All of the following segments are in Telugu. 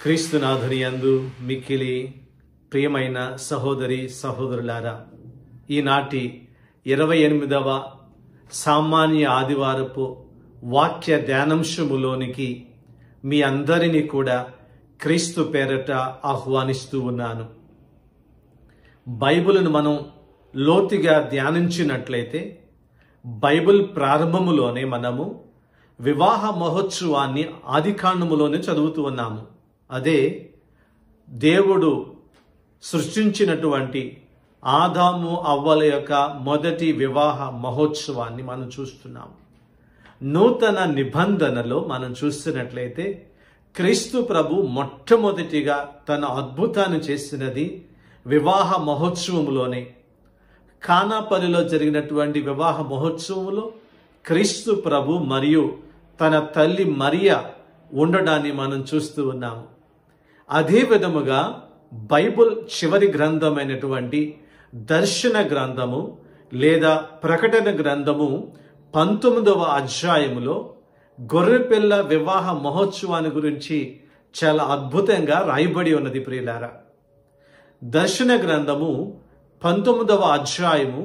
క్రీస్తునాథుని యందు మిక్కిలి ప్రియమైన సహోదరి సహోదరులారా, ఈనాటి 28వ సామాన్య ఆదివారపు వాక్య ధ్యానాంశములోనికి మీ అందరినీ కూడా క్రీస్తు పేరట ఆహ్వానిస్తూ ఉన్నాను. బైబిల్ను మనం లోతుగా ధ్యానించినట్లయితే బైబిల్ ప్రారంభములోనే మనము వివాహ మహోత్సవాన్ని ఆదికాండములోనే చదువుతూ ఉన్నాము. అదే దేవుడు సృష్టించినటువంటి ఆదాము అవ్వల యొక్క మొదటి వివాహ మహోత్సవాన్ని మనం చూస్తున్నాము. నూతన నిబంధనలో మనం చూస్తున్నట్లయితే క్రీస్తు ప్రభు మొట్టమొదటిగా తన అద్భుతాన్ని చేసినది వివాహ మహోత్సవంలోనే. కానాపల్లిలో జరిగినటువంటి వివాహ మహోత్సవంలో క్రీస్తు ప్రభు మరియు తన తల్లి మరియా ఉండడాన్ని మనం చూస్తూ ఉన్నాము. అదే విధముగా బైబిల్ చివరి గ్రంథమైనటువంటి దర్శన గ్రంథము లేదా ప్రకటన గ్రంథము 19వ అధ్యాయములో గొర్రెపిల్ల వివాహ మహోత్సవాన్ని గురించి చాలా అద్భుతంగా రాయబడి ఉన్నది. ప్రియులారా, దర్శన గ్రంథము 19వ అధ్యాయము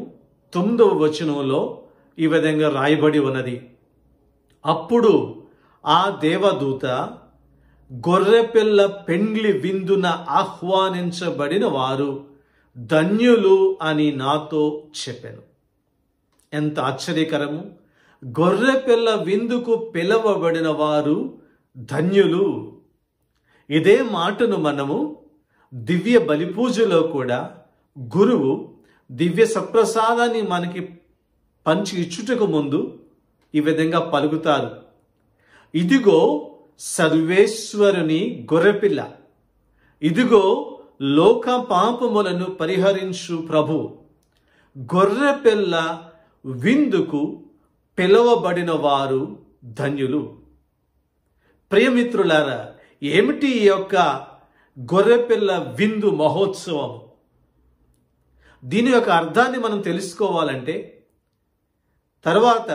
9వ వచనంలో ఈ విధంగా రాయబడి ఉన్నది. అప్పుడు ఆ దేవదూత గొర్రెపిల్ల పెండ్లి విందున ఆహ్వానించబడిన వారు ధన్యులు అని నాతో చెప్పాను. ఎంత ఆశ్చర్యకరము! గొర్రెపిల్ల విందుకు పిలవబడిన వారు ధన్యులు. ఇదే మాటను మనము దివ్య బలిపూజలో కూడా గురువు దివ్య సప్రసాదాన్ని మనకి పంచి ఇచ్చుటకు ముందు ఈ విధంగా పలుకుతారు. ఇదిగో సర్వేశ్వరుని గొర్రెపిల్ల, ఇదిగో లోక పాపములను పరిహరించు ప్రభు, గొర్రెపిల్ల విందుకు పిలువబడిన వారు ధన్యులు. ప్రియమిత్రులారా, ఏమిటి ఈ యొక్క గొర్రెపిల్ల విందు మహోత్సవం? దీని యొక్క అర్థాన్ని మనం తెలుసుకోవాలంటే తర్వాత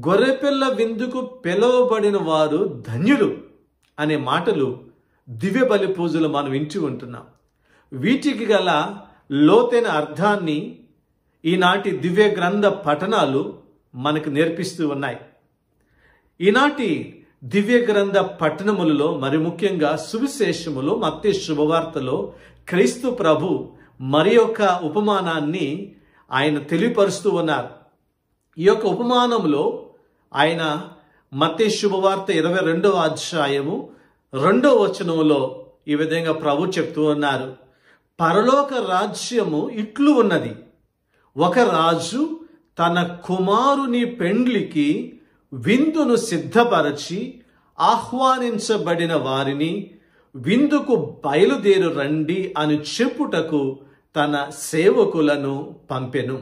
గొర్రెపిల్ల విందుకు పిలువబడిన వారు ధన్యులు అనే మాటలు దివ్య బలి పూజలు మనం వింటూ ఉంటున్నాం. వీటికి గల లోతైన అర్థాన్ని ఈనాటి దివ్య గ్రంథ పఠనాలు మనకు నేర్పిస్తూ ఉన్నాయి. ఈనాటి దివ్య గ్రంథ పఠనములలో మరి ముఖ్యంగా సువిశేషములో మత్తయి శుభవార్తలో క్రీస్తు ప్రభు మరి యొక్క ఉపమానాన్ని ఆయన తెలియపరుస్తూ ఉన్నారు. ఈ యొక్క ఉపమానంలో ఆయన మత్తయి శుభవార్త 22వ అధ్యాయము 2వ వచనంలో ఈ విధంగా ప్రభు చెప్తూ ఉన్నారు. పరలోక రాజ్యము ఇట్లు ఉన్నది, ఒక రాజు తన కుమారుని పెండ్లికి విందును సిద్ధపరచి ఆహ్వానించబడిన వారిని విందుకు బయలుదేరు రండి అని చెప్పుటకు తన సేవకులను పంపెను.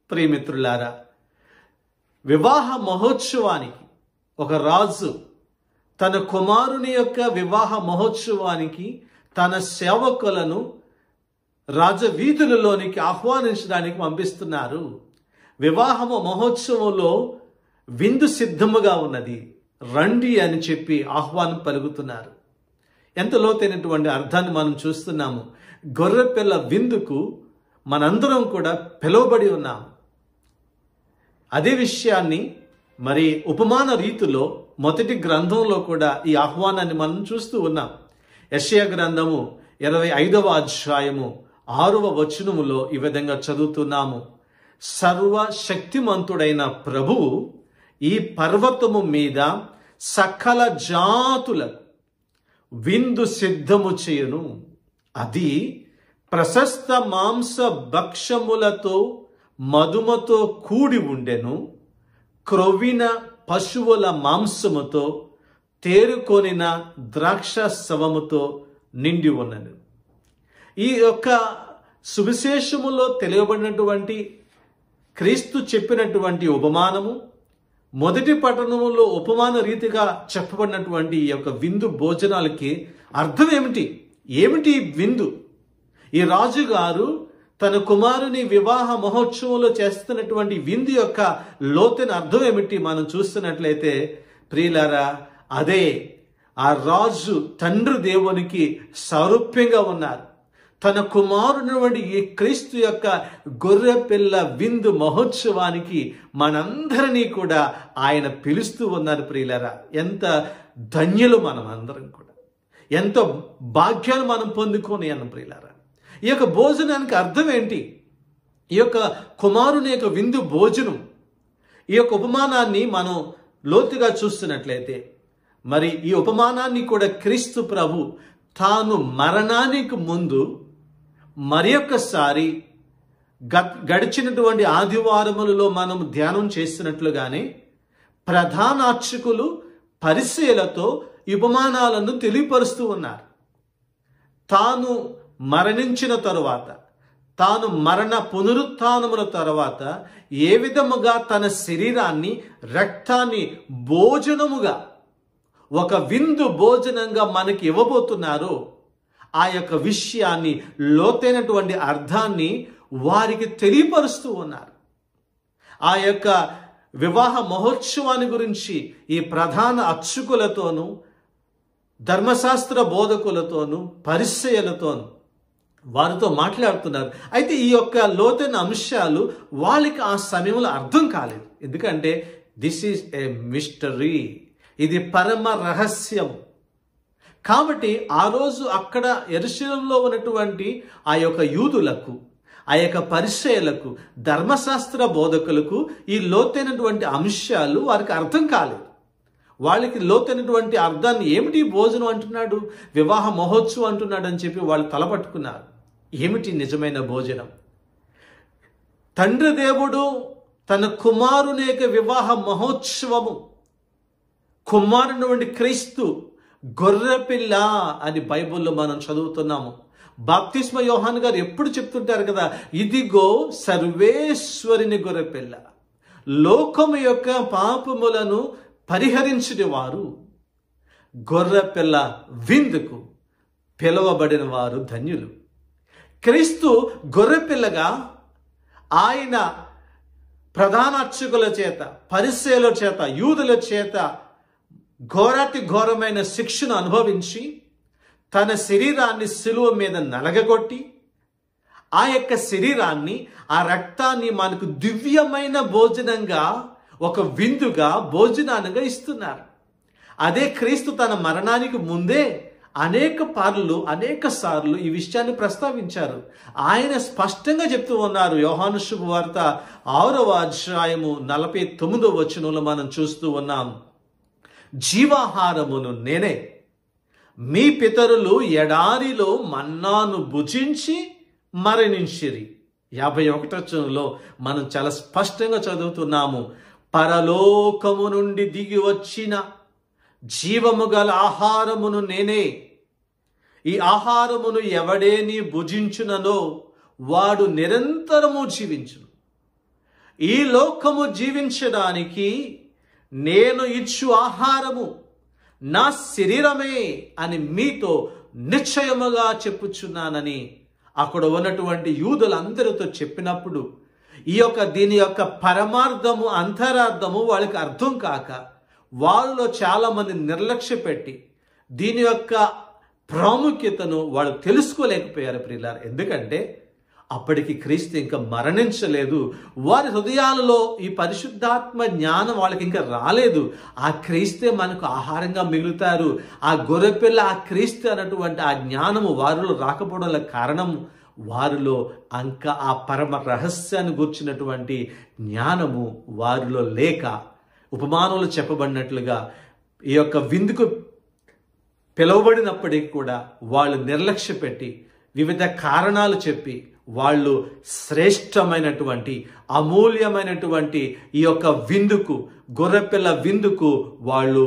ప్రియమిత్రులారా, వివాహ మహోత్సవానికి ఒక రాజు తన కుమారుని యొక్క వివాహ మహోత్సవానికి తన సేవకులను రాజవీధులలోనికి ఆహ్వానించడానికి పంపిస్తున్నారు. వివాహము మహోత్సవంలో విందు సిద్ధముగా ఉన్నది, రండి అని చెప్పి ఆహ్వానం పలుకుతున్నారు. ఎంత లోతైనటువంటి అర్థాన్ని మనం చూస్తున్నాము. గొర్రెపిల్ల విందుకు మనందరం కూడా పిలువబడి ఉన్నాము. అదే విషయాన్ని మరి ఉపమాన రీతిలో మొదటి గ్రంథంలో కూడా ఈ ఆహ్వానాన్ని మనం చూస్తూ ఉన్నాం. యెషయా గ్రంథము 25వ అధ్యాయము 6వ వచనములో ఈ విధంగా చదువుతున్నాము. సర్వశక్తిమంతుడైన ప్రభువు ఈ పర్వతము మీద సకల జాతుల విందు సిద్ధము చేయును, అది ప్రశస్త మాంస భక్షములతో మధుమతో కూడి ఉండెను, క్రొవ్విన పశువుల మాంసముతో తేరుకొనిన ద్రాక్ష సవముతో నిండి ఉన్నది. ఈ యొక్క సువిశేషములో తెలియబడినటువంటి క్రీస్తు చెప్పినటువంటి ఉపమానము మొదటి పట్టణములో ఉపమాన రీతిగా చెప్పబడినటువంటి ఈ యొక్క విందు భోజనాలకి అర్థం ఏమిటి? ఏమిటి విందు? ఈ రాజుగారు తన కుమారుని వివాహ మహోత్సవంలో చేస్తున్నటువంటి విందు యొక్క లోతైన అర్థం ఏమిటి మనం చూస్తున్నట్లయితే ప్రియులారా, అదే ఆ రాజు తండ్రి దేవునికి సారూప్యంగా ఉన్నారు. తన కుమారుని ఈ క్రీస్తు యొక్క గొర్రె పిల్ల విందు మహోత్సవానికి మనందరినీ కూడా ఆయన పిలుస్తూ ఉన్నారు. ప్రియులారా, ఎంత ధన్యులు మనం అందరం కూడా, ఎంతో భాగ్యాలు మనం పొందుకొని అన్న ప్రియులారా. ఈ యొక్క భోజనానికి అర్థం ఏంటి? ఈ యొక్క కుమారుని యొక్క విందు భోజనం, ఈ యొక్క ఉపమానాన్ని మనం లోతుగా చూస్తున్నట్లయితే, మరి ఈ ఉపమానాన్ని కూడా క్రీస్తు ప్రభు తాను మరణానికి ముందు మరి ఒక్కసారి గడిచినటువంటి ఆదివారములలో మనం ధ్యానం చేసినట్లుగానే ప్రధాన అర్చకులు పరిసయ్యులతో ఈ ఉపమానాలను తెలియపరుస్తూ ఉన్నారు. తాను మరణించిన తరువాత, తాను మరణ పునరుత్థానముల తర్వాత ఏ విధముగా తన శరీరాన్ని, రక్తాన్ని భోజనముగా, ఒక విందు భోజనంగా మనకి ఇవ్వబోతున్నారో ఆ యొక్క విషయాన్ని, లోతైనటువంటి అర్థాన్ని వారికి తెలియపరుస్తూ ఉన్నారు. ఆ యొక్క వివాహ మహోత్సవాన్ని గురించి ఈ ప్రధాన అర్చకులతోనూ, ధర్మశాస్త్ర బోధకులతోనూ, పరిసయ్యులతోనూ వారితో మాట్లాడుతున్నారు. అయితే ఈ యొక్క లోతైన అంశాలు వాళ్ళకి ఆ సమయంలో అర్థం కాలేదు. ఎందుకంటే దిస్ ఈజ్ ఏ మిస్టరీ, ఇది పరమ రహస్యం. కాబట్టి ఆ రోజు అక్కడ యెరూషలేములో ఉన్నటువంటి ఆ యొక్క యూదులకు, ఆ యొక్క పరిసయ్యులకు, ధర్మశాస్త్ర బోధకులకు ఈ లోతైనటువంటి అంశాలు వారికి అర్థం కాలేదు. వాళ్ళకి లోతైనటువంటి అర్థాన్ని, ఏమిటి భోజనం అంటున్నాడు, వివాహ మహోత్సవం అంటున్నాడు అని చెప్పి వాళ్ళు తలపట్టుకున్నారు. ఏమిటి నిజమైన భోజనం? తండ్రి దేవుడు తన కుమారుని యొక్క వివాహ మహోత్సవము, కుమారుని వంటి క్రీస్తు గొర్రెపిల్ల అని బైబిల్లో మనం చదువుతున్నాము. బాప్తిస్మ యోహాను గారు ఎప్పుడు చెప్తుంటారు కదా, ఇదిగో సర్వేశ్వరుని గొర్రెపిల్ల, లోకము యొక్క పాపములను పరిహరించిన వారు, గొర్రెపిల్ల విందుకు పిలువబడిన వారు ధన్యులు. క్రీస్తు గొర్రెపిల్లగా ఆయన ప్రధాన అర్చకుల చేత, పరిసయ్యుల చేత, యూదుల చేత ఘోరాతి ఘోరమైన శిక్షను అనుభవించి తన శరీరాన్ని శిలువ మీద నలగగొట్టి ఆ యొక్క శరీరాన్ని, ఆ రక్తాన్ని మనకు దివ్యమైన భోజనంగా, ఒక విందుగా, భోజనాలుగా ఇస్తున్నారు. అదే క్రీస్తు తన మరణానికి ముందే అనేక సార్లు ఈ విషయాన్ని ప్రస్తావించారు. ఆయన స్పష్టంగా చెప్తూ ఉన్నారు. యోహాను శుభవార్త 6వ అధ్యాయము 49వ వచనంలో మనం చూస్తూ ఉన్నాం, జీవాహారమును నేనే, మీ పితరులు ఎడారిలో మన్నాను భుజించి మరణించిరి. 51వ వచనంలో మనం చాలా స్పష్టంగా చదువుతున్నాము, పరలోకము నుండి దిగి వచ్చిన జీవము గల ఆహారమును నేనే, ఈ ఆహారమును ఎవడేని భుజించుననో వాడు నిరంతరము జీవించును. ఈ లోకము జీవించడానికి నేను ఇచ్చు ఆహారము నా శరీరమే అని మీతో నిశ్చయముగా చెప్పుచున్నానని అక్కడ ఉన్నటువంటి యూదులందరితో చెప్పినప్పుడు దీని యొక్క పరమార్థము, అంతరార్థము వాళ్ళకి అర్థం కాక వాళ్ళలో చాలామంది నిర్లక్ష్య పెట్టి దీని యొక్క ప్రాముఖ్యతను వాళ్ళు తెలుసుకోలేకపోయారు ప్రియులారా. ఎందుకంటే అప్పటికి క్రీస్తు ఇంకా మరణించలేదు. వారి హృదయాలలో ఈ పరిశుద్ధాత్మ జ్ఞానం వాళ్ళకి ఇంకా రాలేదు. ఆ క్రీస్తే మనకు ఆహారంగా మిగులుతారు. ఆ గొర్రెపిల్ల, ఆ క్రీస్తు అన్నటువంటి ఆ జ్ఞానము వారిలో రాకపోవడం కారణం, వారిలో ఇంకా ఆ పరమ రహస్యాన్ని గూర్చినటువంటి జ్ఞానము వారిలో లేక, ఉపమానంలో చెప్పబడినట్లుగా ఈ యొక్క విందుకు పిలువబడినప్పటికీ కూడా వాళ్ళు నిర్లక్ష్య పెట్టి వివిధ కారణాలు చెప్పి వాళ్ళు శ్రేష్టమైనటువంటి, అమూల్యమైనటువంటి ఈ యొక్క విందుకు, గొర్రెపిల్ల విందుకు వాళ్ళు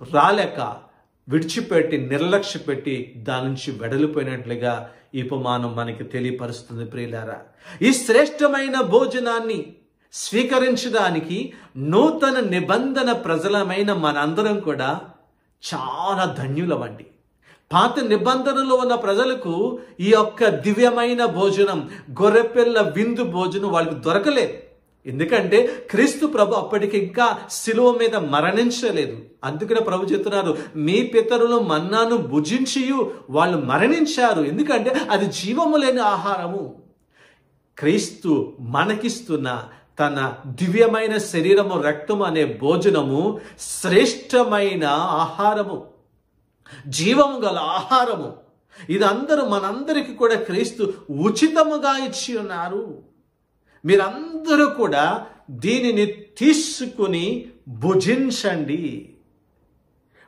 రాలేక విడిచిపెట్టి, నిర్లక్ష్య పెట్టి దాని నుంచి వెడలిపోయినట్లుగా ఈ ఉపమానం మనకి తెలియపరుస్తుంది ప్రియులారా. ఈ శ్రేష్టమైన భోజనాన్ని స్వీకరించడానికి నూతన నిబంధన ప్రజలమైన మనందరం కూడా చాలా ధన్యులమండి. పాత నిబంధనలో ఉన్న ప్రజలకు ఈ యొక్క దివ్యమైన భోజనం, గొర్రెపిల్ల విందు భోజనం వాళ్ళకి దొరకలేదు. ఎందుకంటే క్రీస్తు ప్రభు అప్పటికి ఇంకా శిలువ మీద మరణించలేదు. అందుకనే ప్రభు చెప్తున్నారు, మీ పితరులు మన్నాను భుజించి వాళ్ళు మరణించారు. ఎందుకంటే అది జీవము లేని ఆహారము. క్రీస్తు మనకిస్తున్న తన దివ్యమైన శరీరము, రక్తము అనే భోజనము శ్రేష్టమైన ఆహారము, జీవము గల ఆహారము. ఇది మనందరికీ కూడా క్రీస్తు ఉచితముగా ఇచ్చి ఉన్నారు. మీరందరూ కూడా దీనిని తీసుకుని భుజించండి.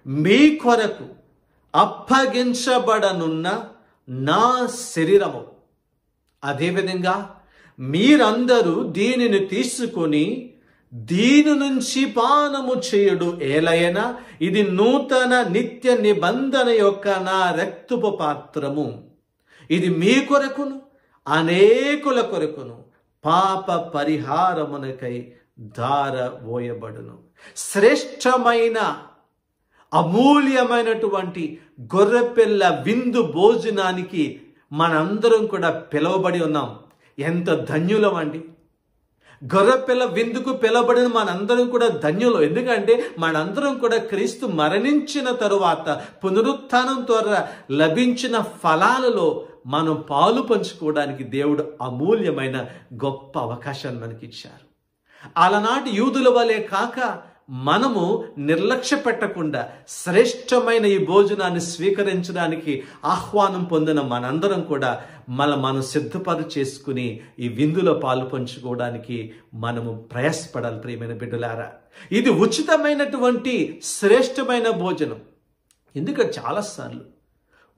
మీ కొరకు అప్పగించబడనున్న నా శరీరము. అదేవిధంగా మీరందరూ దీనిని తీసుకొని దీని నుంచి పానము చేయుడు, ఏలైనా ఇది నూతన నిత్య నిబంధన యొక్క నా రక్తపు పాత్రము. ఇది మీ కొరకును అనేకుల కొరకును పాప పరిహారమునకై ధారపోయబడును. శ్రేష్టమైన అమూల్యమైనటువంటి గొర్రెపిల్ల విందు భోజనానికి మనందరం కూడా పిలువబడి ఉన్నాం. ఎంత ధన్యులం అండి! గొర్రెపిల్ల విందుకు పిలువబడిన మనందరం కూడా ధన్యులు. ఎందుకంటే మనందరం కూడా క్రీస్తు మరణించిన తరువాత పునరుత్థానం ద్వారా లభించిన ఫలాలలో మనం పాలు పంచుకోవడానికి దేవుడు అమూల్యమైన గొప్ప అవకాశాన్ని మనకి ఇచ్చారు. అలనాటి యూదుల వలె కాక మనము నిర్లక్ష్య పెట్టకుండా శ్రేష్టమైన ఈ భోజనాన్ని స్వీకరించడానికి ఆహ్వానం పొందిన మనందరం కూడా మనం సిద్ధపరి చేసుకుని ఈ విందులో పాలు పంచుకోవడానికి మనము ప్రయాసపడాలి. ప్రియమైన బిడ్డలారా, ఇది ఉచితమైనటువంటి శ్రేష్టమైన భోజనం. ఎందుకంటే చాలాసార్లు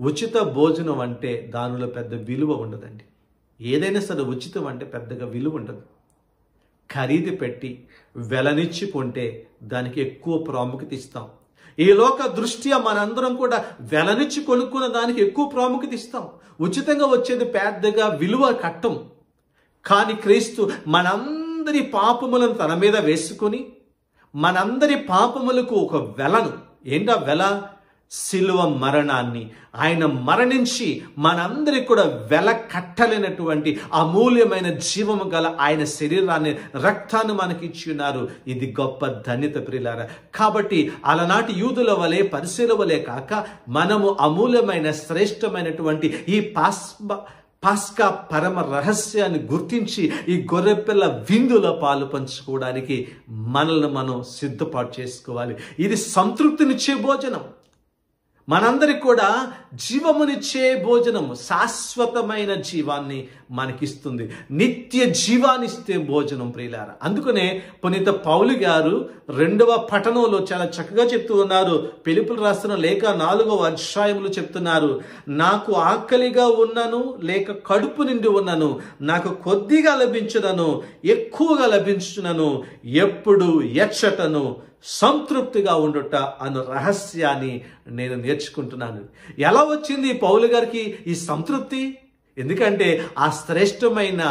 ఉచిత భోజనం అంటే దానిలో పెద్ద విలువ ఉండదండి. ఏదైనా సరే ఉచితం అంటే పెద్దగా విలువ ఉండదు. ఖరీదు పెట్టి వెలనిచ్చి కొంటే దానికి ఎక్కువ ప్రాముఖ్యత ఇస్తాం. ఈ లోక దృష్ట్యా మనందరం కూడా వెలనిచ్చి కొనుక్కున్న దానికి ఎక్కువ ప్రాముఖ్యత ఇస్తాం. ఉచితంగా వచ్చేది పెద్దగా విలువ కట్టం. కానీ క్రీస్తు మనందరి పాపములను తన మీద వేసుకుని మనందరి పాపములకు ఒక వెలను, ఏంటా వెల? శిలువ మరణాన్ని ఆయన మరణించి మనందరికి కూడా వెల కట్టలేనటువంటి అమూల్యమైన జీవము గల ఆయన శరీరాన్ని, రక్తాన్ని మనకి ఇచ్చి ఉన్నారు. ఇది గొప్ప ధన్యత ప్రియులారా. కాబట్టి అలనాటి యూదుల వలె పరిసయ్యుల వలె కాక మనము అమూల్యమైన శ్రేష్టమైనటువంటి ఈ పాస్కా పరమ రహస్యాన్ని గుర్తించి ఈ గొర్రెపిల్ల విందులో పాలు పంచుకోవడానికి మనల్ని మనం సిద్ధపాటు చేసుకోవాలి. ఇది సంతృప్తినిచ్చే భోజనం, మనందరికి కూడా జీవమునిచ్చే భోజనము, శాశ్వతమైన జీవాన్ని మనకిస్తుంది, నిత్య జీవాన్ని ఇస్తే భోజనం ప్రియులారా. అందుకనే పునీత పౌలు గారు 2వ పఠనంలో చాలా చక్కగా చెప్తూ ఉన్నారు. ఫిలిప్పీయులకు రాసిన లేఖ 4వ అధ్యాయంలో చెప్తున్నారు, నాకు ఆకలిగా ఉన్నను లేక కడుపు నిండి ఉన్నను, నాకు కొద్దిగా లభించునను ఎక్కువగా లభించునను, ఎప్పుడు ఎచ్చటను సంతృప్తిగా ఉండుట అను రహస్యాన్ని నేను నేర్చుకుంటున్నాను. ఎలా వచ్చింది పౌలు గారికి ఈ సంతృప్తి? ఎందుకంటే ఆ శ్రేష్టమైన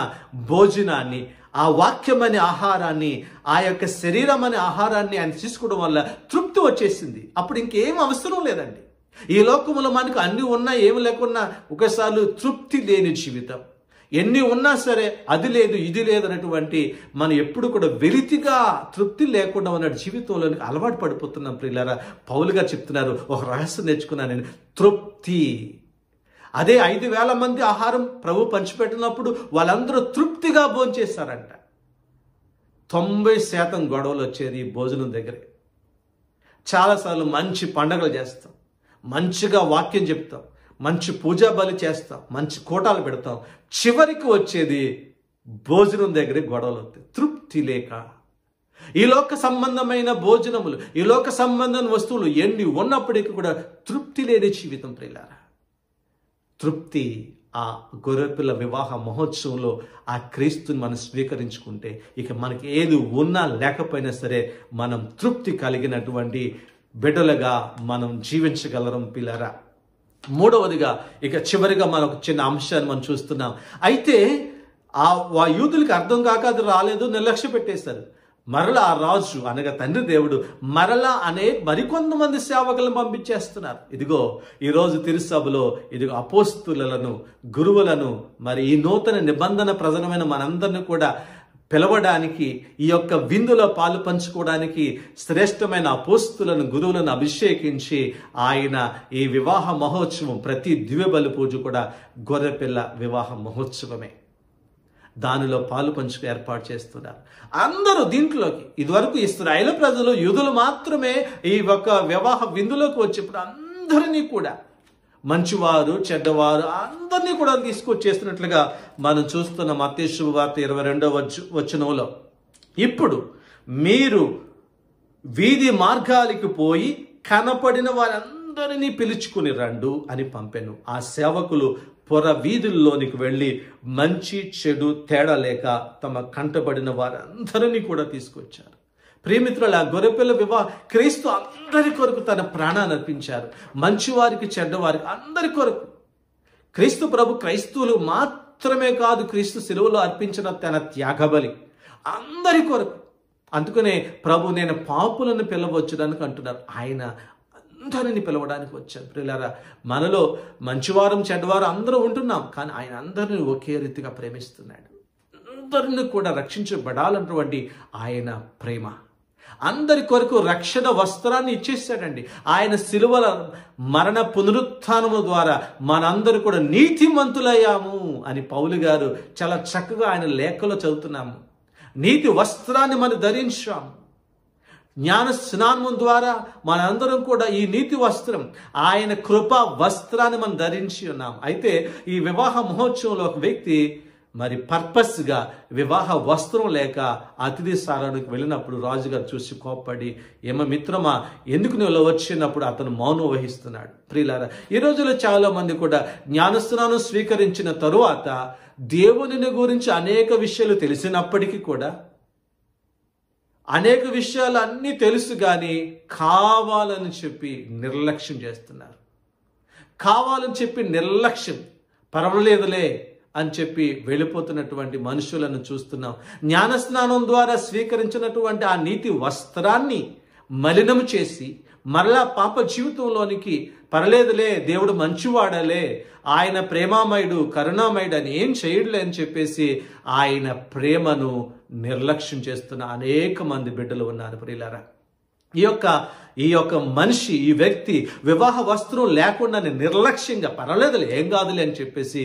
భోజనాన్ని, ఆ వాక్యం అనే ఆహారాన్ని, ఆ యొక్క శరీరం అనే ఆహారాన్ని ఆయన తీసుకోవడం వల్ల తృప్తి వచ్చేసింది. అప్పుడు ఇంకేం అవసరం లేదండి. ఈ లోకంలో మనకు అన్ని ఉన్నా ఏమి లేకున్నా ఒకసారి తృప్తి లేని జీవితం, ఎన్ని ఉన్నా సరే అది లేదు ఇది లేదు అన్నటువంటి మనం ఎప్పుడు కూడా వెలితిగా తృప్తి లేకుండా ఉన్న జీవితంలోనికి అలవాటు పడిపోతున్నాం ప్రియులారా. పౌలు గారు చెప్తున్నారు, ఒక రహస్యం నేర్చుకున్నాను నేను, తృప్తి. అదే 5,000 మంది ఆహారం ప్రభు పంచిపెట్టినప్పుడు వాళ్ళందరూ తృప్తిగా భోంచేశారంట. 90% గొడవలు వచ్చేది ఈ భోజనం దగ్గరే. చాలాసార్లు మంచి పండగలు చేస్తాం, మంచిగా వాక్యం చెప్తాం, మంచి పూజా బలి చేస్తాం, మంచి కోటాలు పెడతాం, చివరికి వచ్చేది భోజనం దగ్గరే గొడవలు అవుతాయి. తృప్తి లేక ఈ లోక సంబంధమైన భోజనములు, ఈ లోక సంబంధమైన వస్తువులు ఎన్ని ఉన్నప్పటికీ కూడా తృప్తి లేని జీవితం ప్రియులారా. తృప్తి ఆ గొర్రెపిల్ల వివాహ మహోత్సవంలో ఆ క్రీస్తుని మనం స్వీకరించుకుంటే ఇక మనకి ఏది ఉన్నా లేకపోయినా సరే మనం తృప్తి కలిగినటువంటి బిడ్డలుగా మనం జీవించగలరం పిల్లరా. 3వదిగా ఇక చివరిగా మనం ఒక చిన్న అంశాన్ని మనం చూస్తున్నాం. అయితే ఆ యూదులకు అర్థం కాక అది రాలేదు, నిర్లక్ష్య పెట్టేశారు. మరలా ఆ రాజు అనగా తండ్రి దేవుడు మరలా మరికొంతమంది సేవకులను పంపించేస్తున్నారు. ఇదిగో ఈరోజు తిరుసభలో ఇదిగో అపోస్తులను, గురువులను, మరి ఈ నూతన నిబంధన ప్రజలమైన మనందరినీ కూడా పిలవడానికి, ఈ యొక్క విందులో పాలు పంచుకోవడానికి శ్రేష్టమైన అపోస్తులను, గురువులను అభిషేకించి ఆయన ఈ వివాహ మహోత్సవం, ప్రతి దివ్యబలి పూజ కూడా గొర్రెపిల్ల వివాహ మహోత్సవమే. దానిలో పాలు పంచుకు ఏర్పాటు చేస్తున్నారు. అందరూ దీంట్లోకి, ఇదివరకు ఇశ్రాయేలు ప్రజలు, యూదులు మాత్రమే ఈ ఒక వివాహ విందులోకి వచ్చేప్పుడు అందరినీ కూడా, మంచివారు చెడ్డవారు అందరినీ కూడా తీసుకొచ్చేస్తున్నట్లుగా మనం చూస్తున్న మత్తయి శుభవార్త 22వ వచనంలో, ఇప్పుడు మీరు వీధి మార్గాలకి పోయి కనపడిన వారందరినీ పిలుచుకుని రండు అని పంపెను. ఆ సేవకులు పొర వీధుల్లోనికి వెళ్ళి మంచి చెడు తేడా లేక తమ కంటబడిన వారందరినీ కూడా తీసుకొచ్చారు. ప్రియమిత్రుల, గొర్రెపిల్ల వివాహ క్రీస్తు అందరి కొరకు తన ప్రాణాన్ని అర్పించారు. మంచివారికి చెడ్డవారికి అందరి కొరకు. క్రీస్తు ప్రభు క్రైస్తవులు మాత్రమే కాదు, క్రీస్తు శిలువలో అర్పించిన తన త్యాగబలి అందరి కొరకు. అందుకనే ప్రభు నేను పాపులను పిలవచ్చుడానికి అంటున్నారు. ఆయన అందరిని పిలవడానికి వచ్చారు. ప్రియులారా, మనలో మంచివారం చెడ్డవారు అందరూ ఉంటున్నాం, కానీ ఆయన అందరిని ఒకే రీతిగా ప్రేమిస్తున్నాడు. అందరిని కూడా రక్షించబడాలన్నటువంటి ఆయన ప్రేమ, అందరి కొరకు రక్షణ వస్త్రాన్ని ఇచ్చేసాడండి. ఆయన శిలువల మరణ పునరుత్థానము ద్వారా మనందరూ కూడా నీతిమంతులయ్యాము అని పౌలు గారు చాలా చక్కగా ఆయన లేఖలో చదువుతున్నాము. నీతి వస్త్రాన్ని మనం ధరించాము. జ్ఞాన స్నానం ద్వారా మనందరం కూడా ఈ నీతి వస్త్రం, ఆయన కృపా వస్త్రాన్ని మనం ధరించి ఉన్నాం. అయితే ఈ వివాహ మహోత్సవంలో ఒక వ్యక్తి మరి పర్పస్గా వివాహ వస్త్రం లేక అతిథి సారానికి వెళ్ళినప్పుడు రాజుగారు చూసి కోప్పడి, ఏమో మిత్రమా, ఎందుకు నువ్వు వచ్చినప్పుడు అతను మౌనం వహిస్తున్నాడు. ప్రియులారా, ఈ రోజుల్లో చాలా మంది కూడా జ్ఞానస్నానం స్వీకరించిన తరువాత దేవుని గురించి అనేక విషయాలు తెలిసినప్పటికీ కూడా, అనేక విషయాలు అన్నీ తెలుసు కానీ కావాలని చెప్పి నిర్లక్ష్యం చేస్తున్నారు. కావాలని చెప్పి నిర్లక్ష్యం, పర్వాలేదులే అని చెప్పి వెళ్ళిపోతున్నటువంటి మనుషులను చూస్తున్నాం. జ్ఞానస్నానం ద్వారా స్వీకరించినటువంటి ఆ నీతి వస్త్రాన్ని మలినం చేసి మరలా పాప జీవితంలోనికి, పర్లేదులే దేవుడు మంచివాడలే, ఆయన ప్రేమామయుడు కరుణామయుడు అని ఏం చేయడులే అని చెప్పేసి ఆయన ప్రేమను నిర్లక్ష్యం చేస్తున్న అనేక మంది బిడ్డలు ఉన్నారు. ప్రియులారా, ఈ యొక్క మనిషి, ఈ వ్యక్తి వివాహ వస్త్రం లేకుండానే నిర్లక్ష్యంగా పర్వాలేదులే ఏం కాదులే అని చెప్పేసి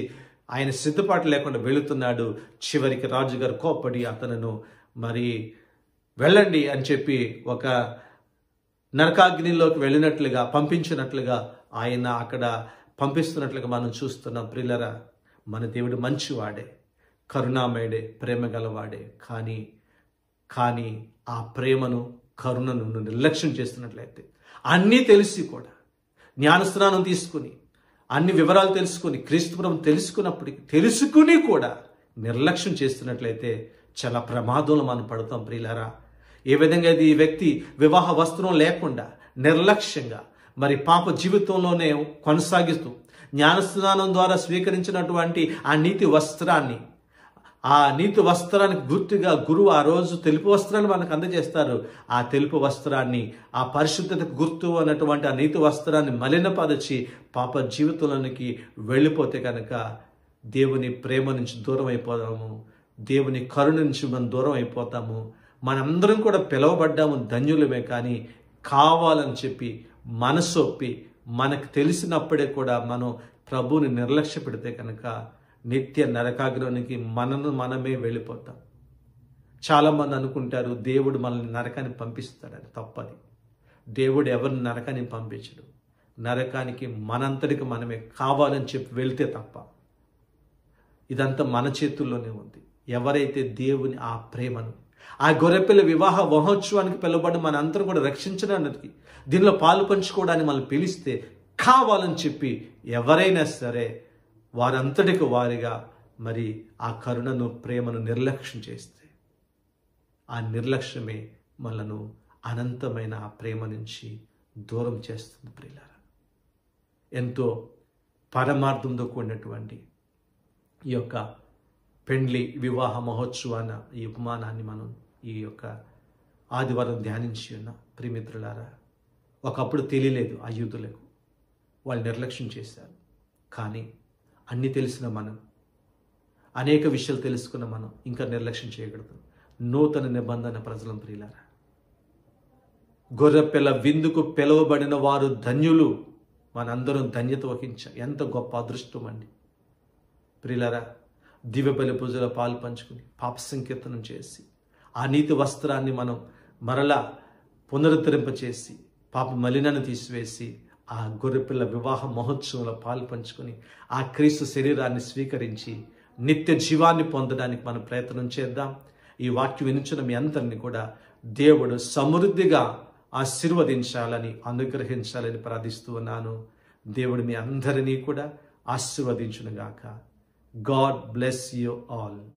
ఆయన సిద్ధపాటు లేకుండా వెళుతున్నాడు. చివరికి రాజుగారు కోప్పడి అతను మరి వెళ్ళండి అని చెప్పి ఒక నరకాగ్నిలోకి వెళ్ళినట్లుగా, పంపించినట్లుగా ఆయన అక్కడ పంపిస్తున్నట్లుగా మనం చూస్తున్నాం. ప్రియులరా, మన దేవుడు మంచివాడే, కరుణామయుడే, ప్రేమ గలవాడే. కానీ ఆ ప్రేమను, కరుణను నిర్లక్ష్యం చేస్తున్నట్లయితే, అన్నీ తెలిసి కూడా, జ్ఞానస్నానం తీసుకుని అన్ని వివరాలు తెలుసుకుని, క్రీస్తు ప్రభువును తెలుసుకున్నప్పటికీ తెలుసుకుని కూడా నిర్లక్ష్యం చేస్తున్నట్లయితే చాలా ప్రమాదంలో మనం పడతాం. ప్రియులారా, ఏ విధంగా ఈ వ్యక్తి వివాహ వస్త్రం లేకుండా నిర్లక్ష్యంగా మరి పాప జీవితంలోనే కొనసాగిస్తూ జ్ఞానస్నానం ద్వారా స్వీకరించినటువంటి ఆ నీతి వస్త్రాన్ని, ఆ నీతి వస్త్రానికి గుర్తుగా గురువు ఆ రోజు తెలుపు వస్త్రాన్ని మనకు అందజేస్తారు. ఆ తెలుపు వస్త్రాన్ని, ఆ పరిశుద్ధతకు గుర్తు అన్నటువంటి ఆ నీతి వస్త్రాన్ని మలినపరిచి పాప జీవితంలోనికి వెళ్ళిపోతే కనుక దేవుని ప్రేమ నుంచి దూరం అయిపోతాము, దేవుని కరుణ నుంచి మనం దూరం అయిపోతాము. మనందరం కూడా పిలువబడ్డాము, ధన్యులమే. కానీ కావాలని చెప్పి మనసొప్పి మనకు తెలిసినప్పుడే కూడా మనం ప్రభువుని నిర్లక్ష్య పెడితే కనుక నిత్య నరకాగ్నికి మనమే వెళ్ళిపోతాం. చాలామంది అనుకుంటారు దేవుడు మనల్ని నరకానికి పంపిస్తాడని. తప్పది. దేవుడు ఎవరిని నరకానికి పంపించడు. నరకానికి మనంతటికి మనమే కావాలని చెప్పి వెళ్తే తప్ప. ఇదంతా మన చేతుల్లోనే ఉంది. ఎవరైతే దేవుని ఆ ప్రేమను, ఆ గొర్రెపిల్ల వివాహ మహోత్సవానికి పిలువబడి మనందరం కూడా రక్షించడానికి, దీనిలో పాలు పంచుకోవడానికి మనం పిలిస్తే కావాలని చెప్పి ఎవరైనా సరే వారంతటికి వారిగా మరి ఆ కరుణను, ప్రేమను నిర్లక్ష్యం చేస్తే, ఆ నిర్లక్ష్యమే మనను అనంతమైన ఆ ప్రేమ నుంచి దూరం చేస్తుంది. ప్రియులారా, ఎంతో పరమార్థంతో కూడినటువంటి ఈ యొక్క పెండ్లి వివాహ మహోత్సవాన ఈ ఉపమానాన్ని మనం ఈ యొక్క ఆదివారం ధ్యానించి ఉన్న ప్రియమిత్రులారా, ఒకప్పుడు తెలియలేదు ఆ యూదులకు, వాళ్ళు నిర్లక్ష్యం చేశారు. కానీ అన్నీ తెలిసిన మనం, అనేక విషయాలు తెలుసుకున్న మనం ఇంకా నిర్లక్ష్యం చేయకూడదు. నూతన నిబంధన ప్రజలం ప్రియులారా. గొర్రెపిల్ల విందుకు పిలువబడిన వారు ధన్యులు. మనందరం ధన్యత వహించాం. ఎంత గొప్ప అదృష్టం అండి ప్రియులారా. దివ్యబలి పూజలో పాలు పంచుకుని పాప సంకీర్తనం చేసి ఆ నీతి వస్త్రాన్ని మనం మరలా పునరుద్ధరింపచేసి పాప మలినాన్ని తీసివేసి ఆ గొర్రెపిల్ల వివాహ మహోత్సవంలో పాలు పంచుకొని ఆ క్రీస్తు శరీరాన్ని స్వీకరించి నిత్య జీవాన్ని పొందడానికి మనం ప్రయత్నం చేద్దాం. ఈ వాక్యం వినించిన మీ అందరినీ కూడా దేవుడు సమృద్ధిగా ఆశీర్వదించాలని, అనుగ్రహించాలని ప్రార్థిస్తూ ఉన్నాను. దేవుడు మీ అందరినీ కూడా ఆశీర్వదించునుగాక. God bless you all.